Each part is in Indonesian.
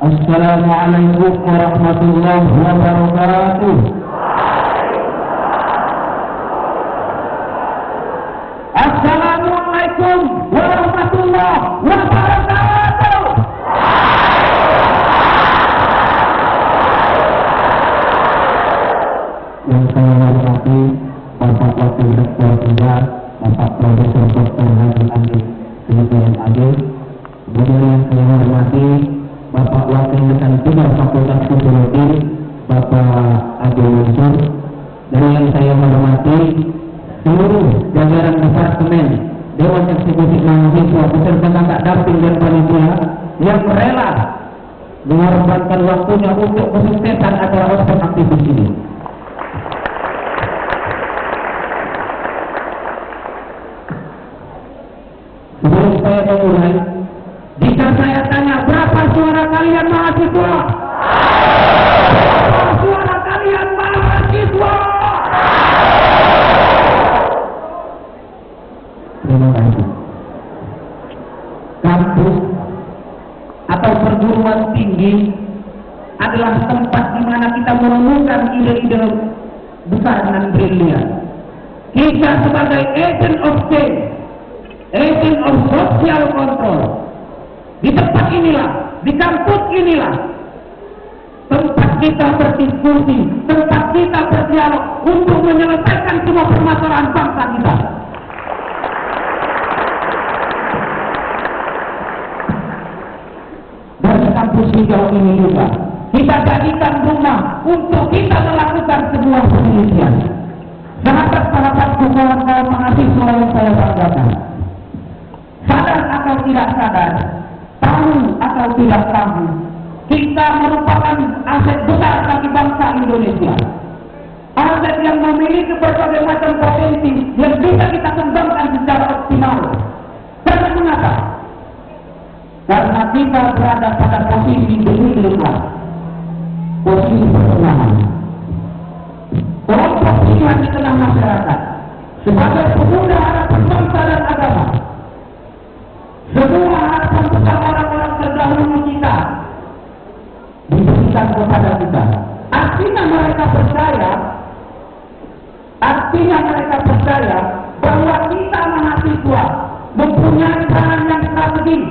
Assalamualaikum warahmatullahi wabarakatuh. Assalamualaikum warahmatullahi wabarakatuh. Yang saya hormati Bapak Wakil Rektor juga, Bapak Profesor Dr. Haji Andi Silipian Adi. Kemudian yang saya hormati Bapak Wakil Dekan juga Fakultas Psikologi, Bapak Adi Mansur. Dan yang saya hormati seluruh jajaran departemen Dewan Eksekutif Mahasiswa beserta kakak damping dan panitia yang rela mengorbankan waktunya untuk kesuksesan acara ospek aktivis ini. Sebelum saya memulai, jika saya tanya berapa suara kalian mahasiswa? Berapa suara kalian mahasiswa? Terima kasih. Kampus atau perguruan tinggi adalah tempat di mana kita menemukan ide-ide besar dan brilian. Kita sebagai agent of change, agent of social control, di tempat inilah, di kampus inilah tempat kita berdiskusi, tempat kita berdialog untuk menyelesaikan semua permasalahan bangsa kita. Dari kampus hijau ini juga kita jadikan rumah untuk kita melakukan sebuah penelitian. Sahabat-sahabatku, kawan-kawan mahasiswa yang saya banggakan, sadar atau tidak sadar, tahu atau tidak tahu, kita merupakan aset besar bagi bangsa Indonesia. Aset yang memiliki berbagai macam potensi yang bisa kita kembangkan secara optimal. Karena mengapa? Karena kita berada pada posisi middle class, posisi pertengahan, kelompok pilihan di tengah masyarakat, sebagai pemuda harapan bangsa dan agama. Semua harapan besar orang-orang terdahulu kita diberikan kepada kita. Artinya mereka percaya bahwa kita mahasiswa mempunyai peran yang strategis,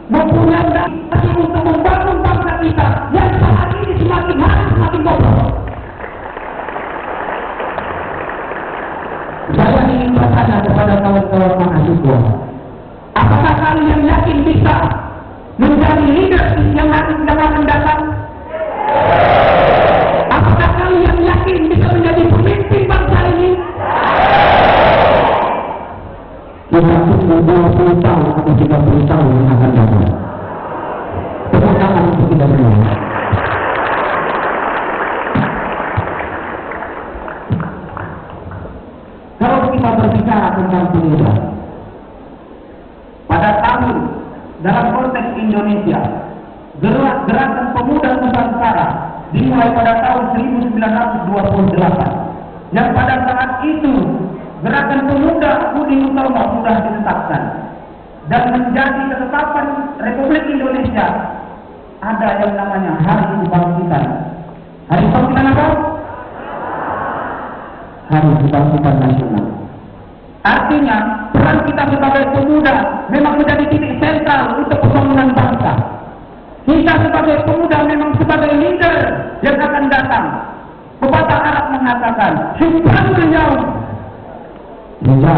mempunyai daya untuk membangun bangsa kita yang saat ini semakin hari semakin bobrok. Saya ingin bertanya kepada kawan-kawan mahasiswa, apakah kalian yakin bisa menjadi leader yang akan datang? Apakah kalian yakin bisa menjadi pemimpin bangsa ini? Kita tunggu 20 tahun atau 30 tahun yang akan datang. Tepuk tangan untuk kita semua. Kalau kita berbicara tentang pemuda, pada tahun dalam konteks Indonesia, gerakan pemuda Nusantara dimulai pada tahun 1928, yang pada saat itu gerakan pemuda Budi Utomo sudah ditetapkan dan menjadi ketetapan Republik Indonesia. Ada yang namanya Hari Kebangkitan. Hari Kebangkitan apa? Hari Kebangkitan Nasional. Artinya peran kita sebagai pemuda memang menjadi titik sentral untuk pembangunan bangsa. Kita sebagai pemuda memang sebagai leader yang akan datang. Pepatah Arab mengatakan, "Hibran al-yaum." Pemuda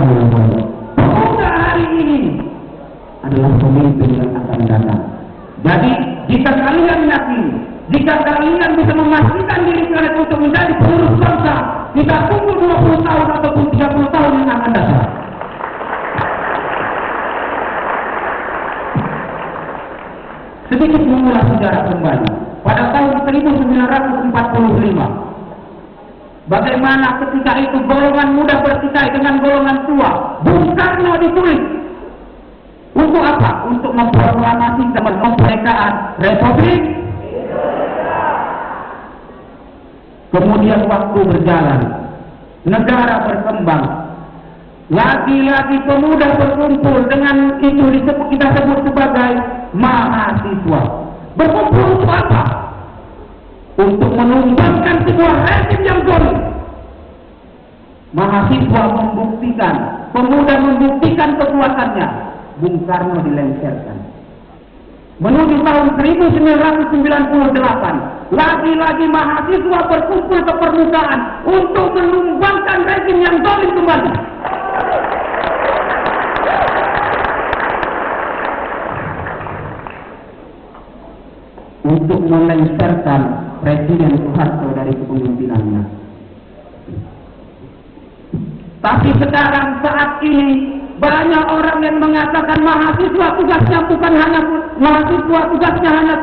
hari ini adalah pemimpin yang akan datang. Jadi jika kalian yakin, jika kalian bisa memastikan diri kalian untuk menjadi penerus bangsa, kita tunggu 20 tahun ataupun 30 tahun yang akan datang. Sedikit mengulas sejarah kembali. Pada tahun 1945, bagaimana ketika itu golongan muda bertikai dengan golongan tua. Bung Karno ditulis. Untuk apa? Untuk memproklamasi kemerdekaan Republik. Kemudian waktu berjalan, negara berkembang, lagi-lagi pemuda berkumpul dengan itu kita sebut sebagai mahasiswa. Berkumpul untuk apa? Untuk menumbangkan sebuah rezim yang zalim. Mahasiswa membuktikan, pemuda membuktikan kekuatannya. Bung Karno dilengsarkan. Menuju tahun 1998, lagi-lagi mahasiswa berkumpul ke permukaan untuk menumbangkan rezim yang zalim kembali. Untuk melengsarkan Presiden Soeharto dari kepemimpinannya. Tapi sekarang saat ini banyak orang yang mengatakan mahasiswa tugasnya bukan hanya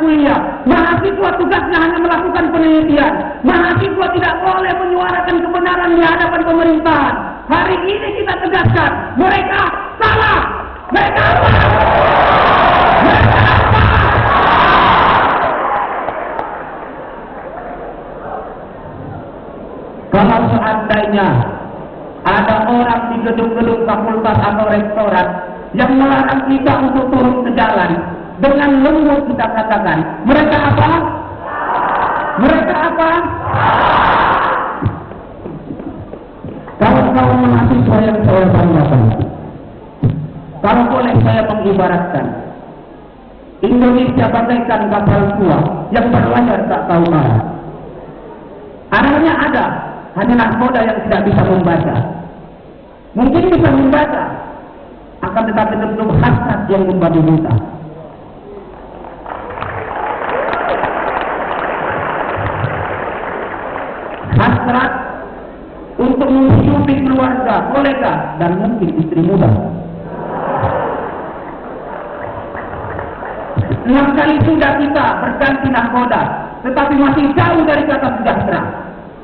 kuliah, mahasiswa tugasnya hanya melakukan penelitian, mahasiswa tidak boleh menyuarakan kebenaran di hadapan pemerintahan. Hari ini kita tegaskan, mereka salah, mereka salah, mereka salah. Kalau seandainya ada orang di gedung-gedung fakultas atau rektorat yang melarang kita untuk turun ke jalan, dengan lembut kita katakan, mereka apa? Mereka apa? Kawan-kawan mahasiswa yang saya banggakan, kalau boleh saya mengibaratkan, Indonesia bagaikan kapal tua yang berlayar tak tahu arah. Arahnya ada, hanya nahkoda yang tidak bisa membaca. Mungkin bisa membaca, akan tetapi belum hasrat yang membabi buta. Hasrat untuk menghidupi keluarga, kolega, dan mungkin istri muda. 6 kali sudah kita berganti nahkoda, tetapi masih jauh dari kata sejahtera.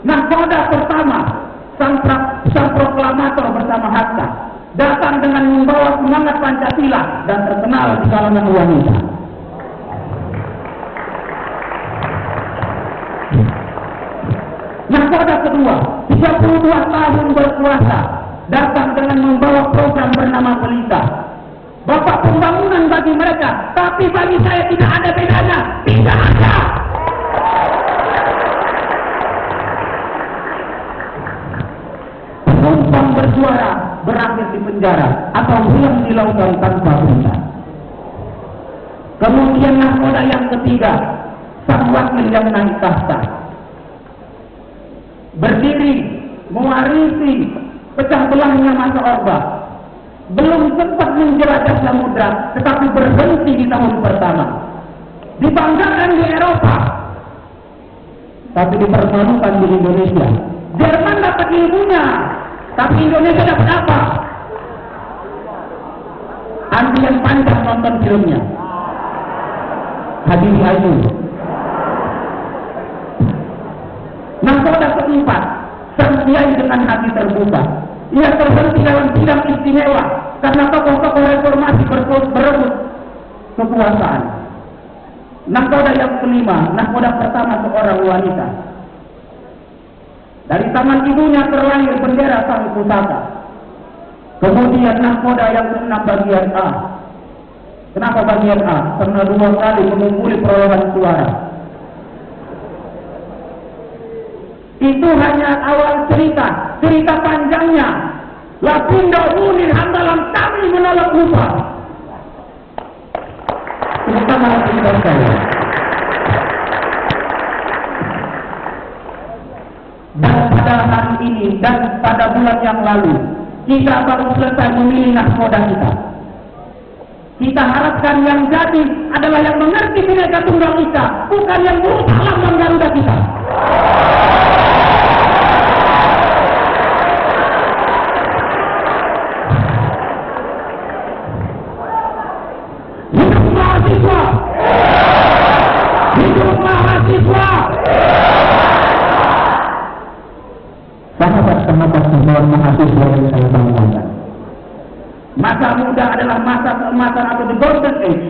Nahkoda pertama, sang proklamator bersama Hatta, datang dengan membawa semangat Pancasila dan terkenal di kalangan wanita. Nahkoda kedua, 32 tahun berkuasa, datang dengan membawa program bernama Pelita. Bapak pembangunan bagi mereka, tapi bagi saya tidak ada bedanya. Tidak ada. Penumpang bersuara berakhir di penjara atau hilang di lautan tanpa berita. Kemudian nahkoda yang ketiga, sang wakil yang naik tahta, berdiri mewarisi pecah belahnya masa Orba. Belum sempat menjelajah samudra, tetapi berhenti di tahun pertama. Dibanggakan di Eropa, tapi dipermalukan di Indonesia. Jerman dapat ilmunya, tapi Indonesia dapat apa? Antrian panjang nonton filmnya. Habibie Ainun. Nahkoda keempat, sang kiai dengan hati terbuka. Ia terhenti dalam sidang istimewa karena tokoh-tokoh reformasi berebut kekuasaan. Nahkoda yang kelima, nahkoda pertama seorang wanita. Dari tangan ibunya terlahir bendera sang pusaka. Kemudian nahkoda yang ke-6 bagian A. Kenapa bagian A? Karena 2 kali mengumpuli perolehan suara. Itu hanya awal cerita, cerita panjangnya. Lapindo Munir Hamdalam kami menolak upah. Kita malah tidak saya. Dan pada hari ini dan pada bulan yang lalu, kita baru selesai memilih nahkoda kita. Kita harapkan yang jadi adalah yang mengerti Bhinneka Tunggal Ika, bukan yang berusaha lambang Garuda kita. Hidup mahasiswa! Hidup mahasiswa! Sahabat-sahabat sebuah mahasiswa yang saya banggakan. Masa muda adalah masa keemasan atau the golden age.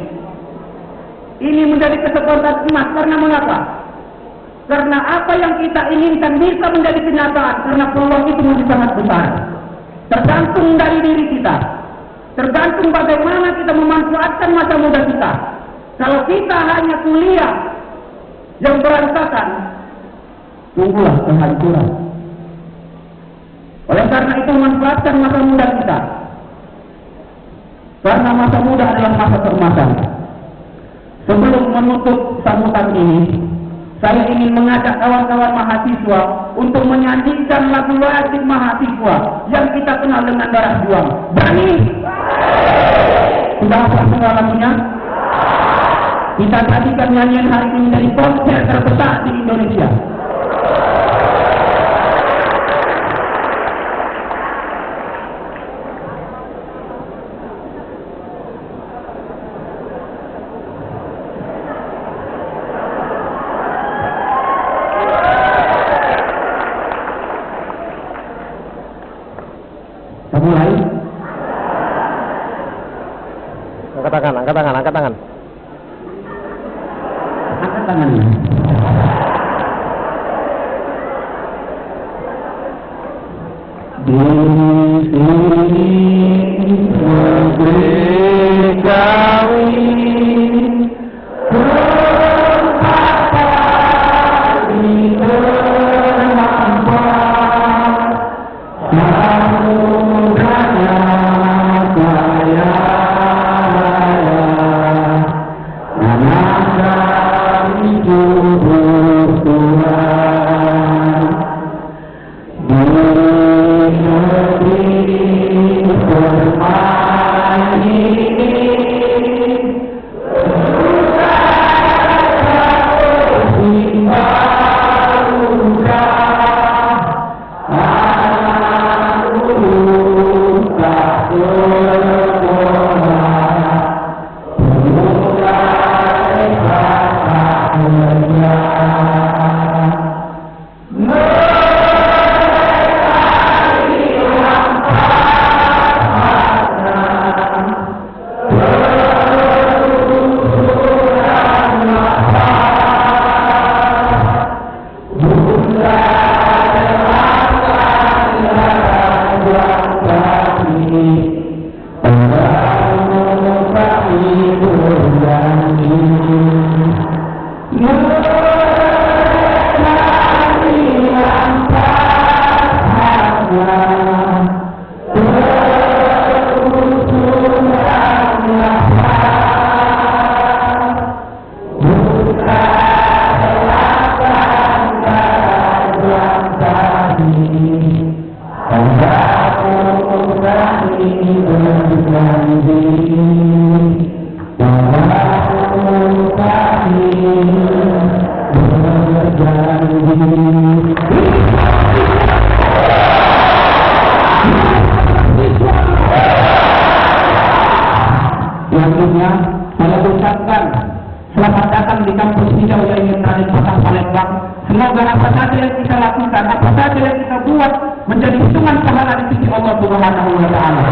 Ini menjadi kesempatan emas karena mengapa? Karena apa yang kita inginkan bisa menjadi kenyataan, karena peluang itu masih sangat besar. Tergantung dari diri kita. Tergantung bagaimana kita memanfaatkan masa muda kita. Kalau kita hanya kuliah yang berantakan, tunggulah kehancuran. Oleh karena itu manfaatkan masa muda kita. Karena masa muda adalah masa keemasan. Sebelum menutup sambutan ini, saya ingin mengajak kawan-kawan mahasiswa untuk menyanyikan lagu wajib mahasiswa yang kita kenal dengan Darah Juang. Berani? Sudah hafal semua lagunya? Kita jadikan nyanyian hari ini menjadi konser terbesar di Indonesia. Mulai. Angkat tangan, angkat tangan, angkat tangan. Angkat tangannya. Di sini bergawi tempat di bermanfaat. Samudanya saya raya, menangkan tubuh Tuhan. Di negeri bermain ini, selanjutnya saya ucapkan selamat datang di kampus Hijau Yayan Raden Patah Palembang. Semoga apa saja yang kita lakukan, apa saja yang kita buat menjadi hitungan pahala di sisi Allah Subhanahu wa Ta'ala.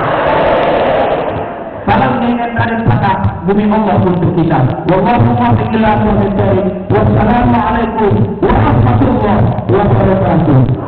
Salam Yayan Raden Patah, bumi Allah untuk kita. Wallahu muwaffiq ila aqwamit thoriq. Wassalamualaikum warahmatullahi wabarakatuh.